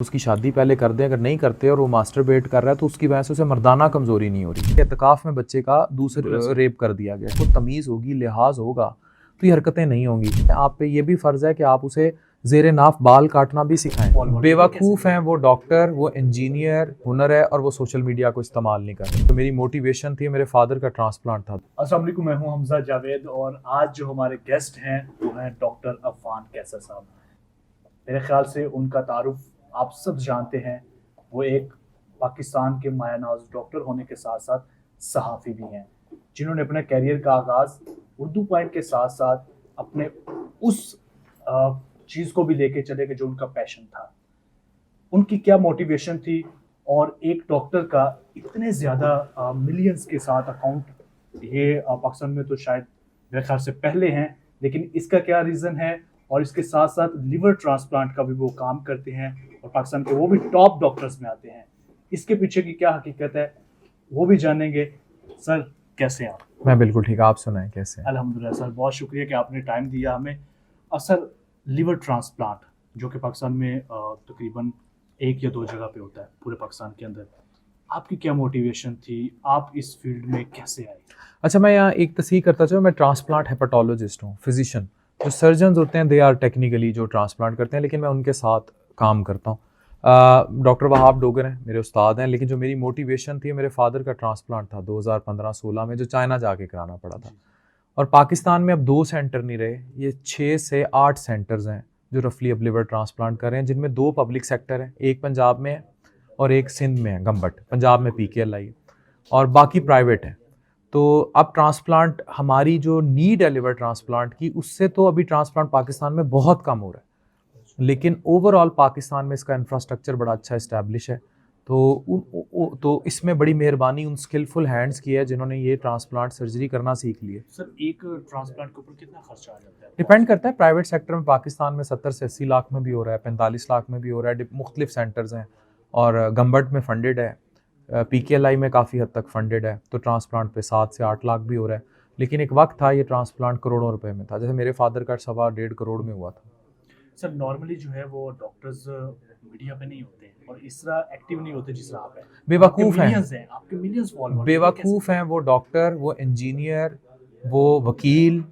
उसकी शादी पहले कर दें, अगर नहीं करते और वो मास्टरबेट कर रहा है तो उसकी वजह से उसे मर्दाना कमजोरी नहीं हो रही। एतकाफ में बच्चे का दूसरे रेप कर दिया गया, तो तमीज़ होगी, लिहाज होगा तो ये हरकतें नहीं होंगी। आप पे ये भी फ़र्ज़ है कि आप उसे ज़ेरे नाफ बाल काटना भी सिखाएं। बेवकूफ़ हैं वो डॉक्टर, वो इंजीनियर, हुनर है और वो सोशल मीडिया को इस्तेमाल नहीं कर रहे। तो मेरी मोटिवेशन थी, मेरे फादर का ट्रांसप्लांट था। अस्सलाम वालेकुम, मैं हूं हमजा जावेद और आज जो हमारे गेस्ट हैं वो हैं डॉक्टर अफान कैसर साहब। मेरे ख्याल से उनका तारुफ आप सब जानते हैं। वो एक पाकिस्तान के मायानाज डॉक्टर होने के साथ साथ सहाफ़ी भी हैं, जिन्होंने अपने कैरियर का आगाज़ उर्दू पॉइंट के साथ साथ अपने उस चीज़ को भी लेके चले कि जो उनका पैशन था। उनकी क्या मोटिवेशन थी और एक डॉक्टर का इतने ज़्यादा मिलियंस के साथ अकाउंट ये पाकिस्तान में तो शायद मेरे ख्याल से पहले हैं, लेकिन इसका क्या रीज़न है। और इसके साथ साथ लिवर ट्रांसप्लांट का भी वो काम करते हैं और पाकिस्तान के वो भी टॉप डॉक्टर्स में आते हैं। इसके पीछे की क्या हकीकत है वो भी जानेंगे। सर कैसे हैं आप? मैं बिल्कुल ठीक, आप सुनाएं कैसे हैं? अल्हम्दुलिल्लाह सर, बहुत शुक्रिया कि आपने टाइम दिया हमें। और सर, लिवर ट्रांसप्लांट जो कि पाकिस्तान में तकरीबन एक या दो जगह पे होता है पूरे पाकिस्तान के अंदर, आपकी क्या मोटिवेशन थी? आप इस फील्ड में कैसे आए? अच्छा, मैं यहाँ एक तस्दीक करता चाहूँ, मैं ट्रांसप्लांट हेपेटोलॉजिस्ट हूँ, फिजिशियन। जो सर्जन्स होते हैं दे आर टेक्निकली जो ट्रांसप्लांट करते हैं, लेकिन मैं उनके साथ काम करता हूँ। डॉक्टर वहाब डोगर हैं, मेरे उस्ताद हैं, लेकिन जो मेरी मोटिवेशन थी, मेरे फादर का ट्रांसप्लांट था 2015-16 में, जो चाइना जाके कराना पड़ा था। और पाकिस्तान में अब 2 सेंटर नहीं रहे, ये 6 से 8 सेंटर्स हैं जो रफली अब लिवर ट्रांसप्लांट कर रहे हैं, जिनमें 2 पब्लिक सेक्टर हैं, एक पंजाब में है और एक सिंध में है, गंबट। पंजाब में PKLI और बाकी प्राइवेट है। तो अब ट्रांसप्लांट, हमारी जो नीड है लिवर ट्रांसप्लांट की, उससे तो अभी ट्रांसप्लांट पाकिस्तान में बहुत कम हो रहा है, लेकिन ओवरऑल पाकिस्तान में इसका इंफ्रास्ट्रक्चर बड़ा अच्छा इस्टेब्लिश है। तो इसमें बड़ी मेहरबानी उन स्किलफुल हैंड्स की है जिन्होंने ये ट्रांसप्लांट सर्जरी करना सीख ली है। सर, एक ट्रांसप्लांट के ऊपर कितना खर्चा आ जाता है? डिपेंड करता है, प्राइवेट सेक्टर में पाकिस्तान में 70 से 80 लाख में भी हो रहा है, 45 लाख में भी हो रहा है, मुख्तलिफ सेंटर्स हैं। और गंबट में फंडेड है, PKLI में काफ़ी हद तक फंडेड है, तो ट्रांसप्लांट पे 7 से 8 लाख भी हो रहा है। लेकिन एक वक्त था ये ट्रांसप्लांट करोड़ों रुपए में था, जैसे मेरे फादर का 1.25 करोड़ में हुआ था। सर, नॉर्मली जो है वो डॉक्टर्स मीडिया पे नहीं होते और इस तरह एक्टिव नहीं होते जिस तरह आप हैं। बेवकूफ़ हैं, आपके मिलियंस फॉलोअर्स। बेवकूफ़ हैं वो डॉक्टर, वो इंजीनियर, वो वकील,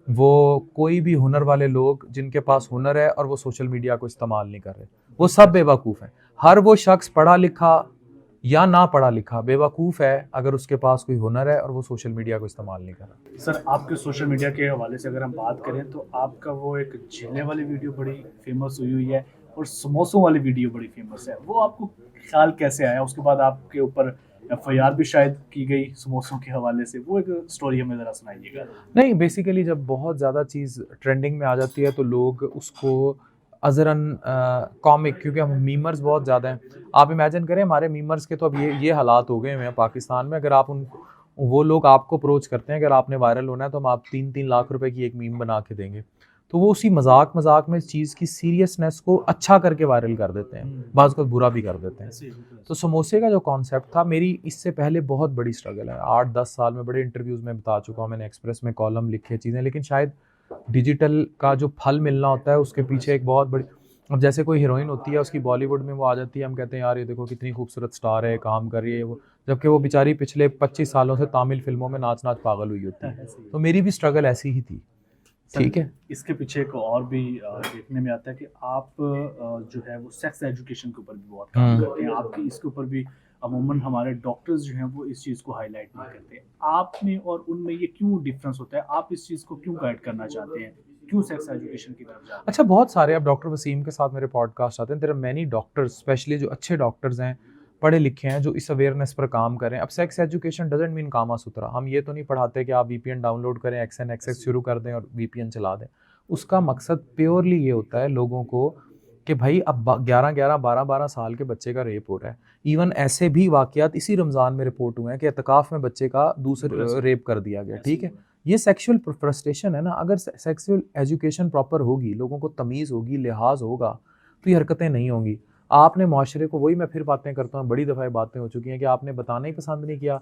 वो कोई भी हुनर वाले लोग जिनके पास हुनर है और वो सोशल मीडिया को इस्तेमाल नहीं कर रहे, वो सब बेवकूफ़ हैं। हर वो शख्स पढ़ा लिखा या ना पढ़ा लिखा बेवकूफ़ है अगर उसके पास कोई हुनर है और वो सोशल मीडिया को इस्तेमाल नहीं कर रहा। सर, आपके सोशल मीडिया के हवाले से अगर हम बात करें तो आपका वो एक झीलें वाली वीडियो बड़ी फेमस हुई है और समोसों वाली वीडियो बड़ी फेमस है। वो आपको ख्याल कैसे आया? उसके बाद आपके ऊपर FIR भी शायद की गई समोसों के हवाले से। वो एक स्टोरी हमें ज़रा सुनाइएगा। नहीं, बेसिकली जब बहुत ज़्यादा चीज़ ट्रेंडिंग में आ जाती है तो लोग उसको अज़रन कॉमिक, क्योंकि हम मीमर्स बहुत ज़्यादा हैं। आप इमेजिन करें, हमारे मीमर्स के तो अब ये हालात हो गए हुए हैं पाकिस्तान में। अगर आप वो लोग आपको अप्रोच करते हैं, अगर आपने वायरल होना है तो हम आप 3-3 लाख रुपए की एक मीम बना के देंगे, तो वो उसी मजाक में इस चीज़ की सीरियसनेस को अच्छा करके वायरल कर देते हैं, बाज़ को बुरा भी कर देते हैं। तो समोसे का जो कॉन्सेप्ट था, मेरी इससे पहले बहुत बड़ी स्ट्रगल है, 8-10 साल में बड़े इंटरव्यूज़ में बता चुका हूँ, मैंने एक्सप्रेस में कॉलम लिखे चीज़ें, लेकिन शायद डिजिटल का जो फल मिलना होता है उसके पीछे एक बहुत बड़ी, अब जैसे कोई हीरोइन होती है, उसकी बॉलीवुड में वो आ जाती है, हम कहते हैं यार ये देखो कितनी खूबसूरत स्टार है, काम कर रही है वो, जबकि वो बेचारी पिछले 25 सालों से तामिल फिल्मों में नाच पागल हुई होती है। तो मेरी भी स्ट्रगल ऐसी ही थी। ठीक है, इसके पीछे एक और भी देखने में आता है कि आप जो है वो सेक्स एजुकेशन के ऊपर भी बहुत काम करते हैं। आपकी इसके ऊपर भी अमूमन हमारे डॉक्टर्स जो हैं वो इस चीज़ को हाईलाइट नहीं करते। आप में और उनमें ये क्यों डिफरेंस होता है? आप इस चीज़ को क्यों गाइड करना चाहते हैं? क्यों सेक्स एजुकेशन की तरफ जाते हैं? अच्छा, बहुत सारे, अब डॉक्टर वसीम के साथ मेरे पॉडकास्ट आते हैं, there are many doctors, especially जो अच्छे डॉक्टर्स हैं, पढ़े लिखे हैं, जो इस अवेयरनेस पर काम करें। अब सेक्स एजुकेशन डजंट मीन कामा सुथरा। हम ये तो नहीं पढ़ाते कि आप VPN डाउनलोड करें, XNXX शुरू कर दें और VPN चला दें। उसका मकसद प्योरली ये होता है लोगों को कि भाई अब 11-11, 12-12 साल के बच्चे का रेप हो रहा है। इवन ऐसे भी वाकयात इसी रमज़ान में रिपोर्ट हुए हैं कि एतकाफ़ में बच्चे का दूसरे रेप कर दिया गया। ठीक है, ये सेक्सुअल फ्रस्ट्रेशन है ना। अगर सेक्सुअल एजुकेशन प्रॉपर होगी, लोगों को तमीज़ होगी, लिहाज होगा, तो ये हरकतें नहीं होंगी। आपने माशरे को, वही मैं फिर बातें करता हूँ, बड़ी दफ़ा ये बातें हो चुकी हैं कि आपने बताना ही पसंद नहीं किया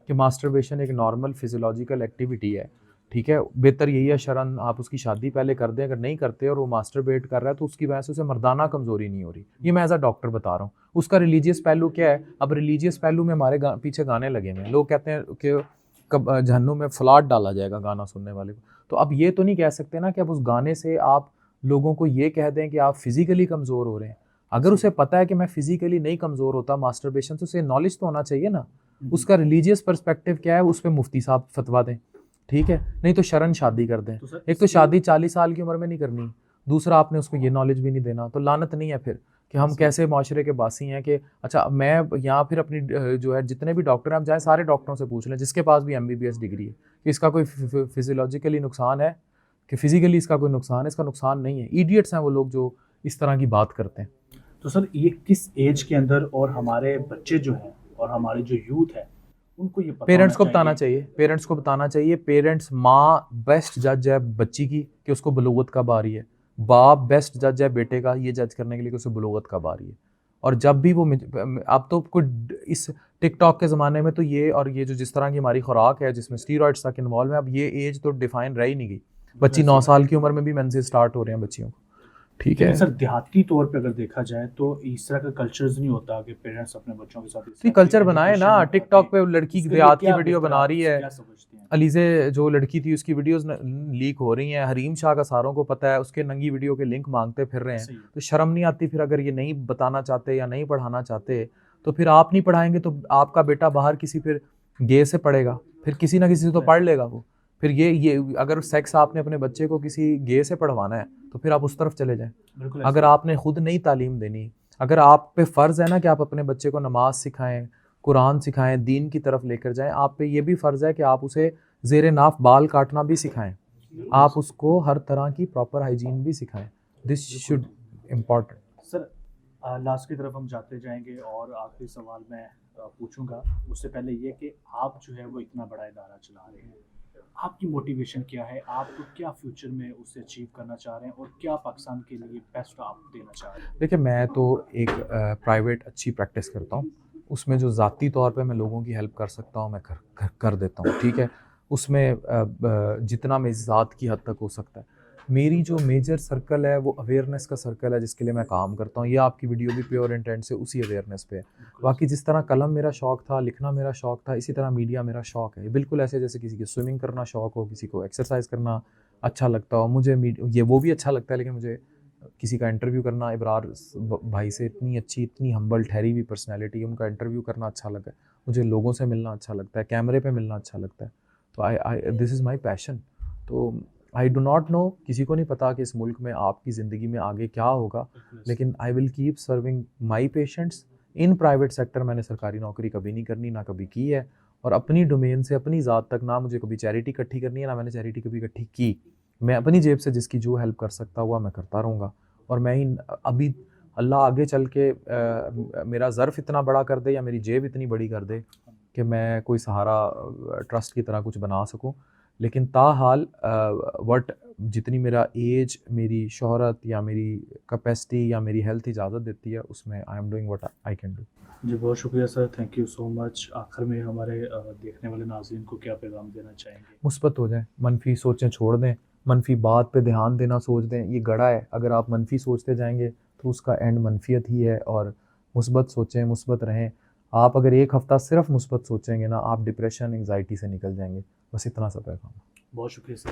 कि मास्टरबेशन एक नॉर्मल फिजियोलॉजिकल एक्टिविटी है। ठीक है, बेहतर यही है शरण आप उसकी शादी पहले कर दें, अगर नहीं करते और वो मास्टरबेट कर रहा है तो उसकी वजह से उसे मर्दाना कमजोरी नहीं हो रही। ये मैं एज अ डॉक्टर बता रहा हूँ। उसका रिलीजियस पहलू क्या है, अब रिलीजियस पहलू में हमारे पीछे गाने लगे हुए हैं, लोग कहते हैं कि कब जहन्नुम में फलाट डाला जाएगा गाना सुनने वाले को। तो अब ये तो नहीं कह सकते ना कि अब उस गाने से आप लोगों को ये कह दें कि आप फिजिकली कमज़ोर हो रहे हैं। अगर उसे पता है कि मैं फिजिकली नहीं कमज़ोर होता मास्टरबेशन से, उसे नॉलेज तो होना चाहिए ना। उसका रिलीजियस पर्सपेक्टिव क्या है, उस पर मुफ्ती साहब फतवा दें, ठीक है, नहीं तो शरण शादी कर दें। एक तो शादी 40 साल की उम्र में नहीं करनी, दूसरा आपने उसको ये नॉलेज भी नहीं देना, तो लानत नहीं है फिर कि हम कैसे माशरे के बासी हैं कि अच्छा मैं यहाँ फिर अपनी जो है जितने भी डॉक्टर हैं, आप जाए सारे डॉक्टरों से पूछ लें जिसके पास भी MBBS डिग्री है कि इसका कोई फिजियोलॉजिकली नुकसान है, कि फिजिकली इसका कोई नुकसान है, इसका नुकसान नहीं है। इडियट्स हैं वो लोग जो इस तरह की बात करते हैं। तो सर ये किस एज के अंदर और हमारे बच्चे जो हैं और हमारे जो यूथ है उनको ये पता पेरेंट्स को होना बताना चाहिए, पेरेंट्स को बताना चाहिए। पेरेंट्स, माँ बेस्ट जज है बच्ची की कि उसको बलूगत कब आ रही है, बाप बेस्ट जज है बेटे का ये जज करने के लिए कि उसे बलूगत कब आ रही है। और जब भी वो अब तो कोई इस टिकटॉक के ज़माने में तो ये और ये जो जिस तरह की हमारी खुराक है जिसमें स्टीरॉइड्स तक इन्वॉल्व है, अब ये एज तो डिफाइन रह ही नहीं गई। बच्ची 9 साल की उम्र में भी मेंसेस स्टार्ट हो रहे हैं बच्चियों को, ठीक है। लेकिन सर देहाती तौर पे अगर देखा जाए तो इस तरह का कल्चर्स नहीं होता कि पेरेंट्स अपने बच्चों के साथ इस तो तरह की कल्चर बनाए ना, education टिकटॉक करते पे लड़की हैं। इसके लिए देहात की क्या वीडियो बेहतर बना आप रही है, क्या समझते हैं? अलीज़े जो लड़की थी उसकी वीडियोस लीक हो रही हैं, हरीम शाह का सारों को पता है, उसके नंगी वीडियो के लिंक मांगते फिर रहे हैं। सही है। तो शर्म नहीं आती फिर अगर ये नहीं बताना चाहते या नहीं पढ़ाना चाहते तो फिर आप नहीं पढ़ाएंगे तो आपका बेटा बाहर किसी फिर गे से पढ़ेगा, फिर किसी ना किसी से तो पढ़ लेगा वो। फिर ये अगर सेक्स आपने अपने बच्चे को किसी गे से पढ़वाना है तो फिर आप उस तरफ चले जाएं। बिल्कुल अगर आपने खुद नहीं तालीम देनी, अगर आप पे फ़र्ज़ है ना कि आप अपने बच्चे को नमाज सिखाएं, कुरान सिखाएं, दीन की तरफ लेकर जाएं, आप पे ये भी फ़र्ज़ है कि आप उसे ज़ेरे नाफ बाल काटना भी सिखाएं, आप उसको हर तरह की प्रॉपर हाइजीन भी सिखाएं। This should important. Sir last की तरफ हम जाते जाएंगे और आखिरी सवाल मैं पूछूंगा, उससे पहले ये कि आप जो है वो इतना बड़ा इदारा चला रहे हैं, आपकी मोटिवेशन क्या है, आप क्या फ्यूचर में उससे अचीव करना चाह रहे हैं और क्या पाकिस्तान के लिए बेस्ट आप देना चाह रहे हैं? देखिए मैं तो एक प्राइवेट अच्छी प्रैक्टिस करता हूँ, उसमें जो ज़ाती तौर पे मैं लोगों की हेल्प कर सकता हूँ मैं कर देता हूँ, ठीक है। उसमें जितना मेरी ज़ात की हद तक हो सकता है। मेरी जो मेजर सर्कल है वो अवेयरनेस का सर्कल है जिसके लिए मैं काम करता हूँ। ये आपकी वीडियो भी प्योर इंटेंट से उसी अवेयरनेस पे है। बाकी जिस तरह कलम मेरा शौक़ था, लिखना मेरा शौक़ था, इसी तरह मीडिया मेरा शौक़ है। बिल्कुल ऐसे जैसे किसी की स्विमिंग करना शौक़ हो, किसी को एक्सरसाइज करना अच्छा लगता हो, मुझे ये वो भी अच्छा लगता है, लेकिन मुझे किसी का इंटरव्यू करना, इब्रार भाई से इतनी अच्छी इतनी हम्बल ठहरी हुई पर्सनैलिटी है, उनका इंटरव्यू करना अच्छा लगा, मुझे लोगों से मिलना अच्छा लगता है, कैमरे पे मिलना अच्छा लगता है। तो आई दिस इज़ माई पैशन। तो आई डो नॉट नो, किसी को नहीं पता कि इस मुल्क में आपकी ज़िंदगी में आगे क्या होगा, लेकिन I will keep serving my patients in private sector. मैंने सरकारी नौकरी कभी नहीं करनी, ना कभी की है, और अपनी डोमेन से अपनी ज़ात तक ना मुझे कभी चैरिटी इकट्ठी करनी है, ना मैंने चैरिटी कभी इकट्ठी की। मैं अपनी जेब से जिसकी जो हेल्प कर सकता हुआ मैं करता रहूँगा। और मैं ही अभी अल्लाह आगे चल के मेरा ज़र्फ़ इतना बड़ा कर दे या मेरी जेब इतनी बड़ी कर दे कि मैं कोई सहारा ट्रस्ट की तरह कुछ बना सकूं, लेकिन ताहाल जितनी मेरा एज, मेरी शोहरत या मेरी कैपेसिटी या मेरी हेल्थ इजाज़त देती है, उसमें I am doing what I can do. जी बहुत शुक्रिया sir, thank you so much. आखिर में हमारे देखने वाले नाज़रीन को क्या पैगाम देना चाहेंगे? मुस्बत हो जाएं, मनफी सोचें छोड़ दें, मनफी बात पे ध्यान देना सोच दें। ये गड़ा है, अगर आप मनफी सोचते जाएंगे तो उसका एंड मनफियत ही है। और मुस्बत सोचें, मुस्बत रहें। आप अगर एक हफ़्ता सिर्फ मुस्बत सोचेंगे ना, आप डिप्रेशन एंग्जाइटी से निकल जाएंगे। बस इतना सा पैगाम। बहुत शुक्रिया सर।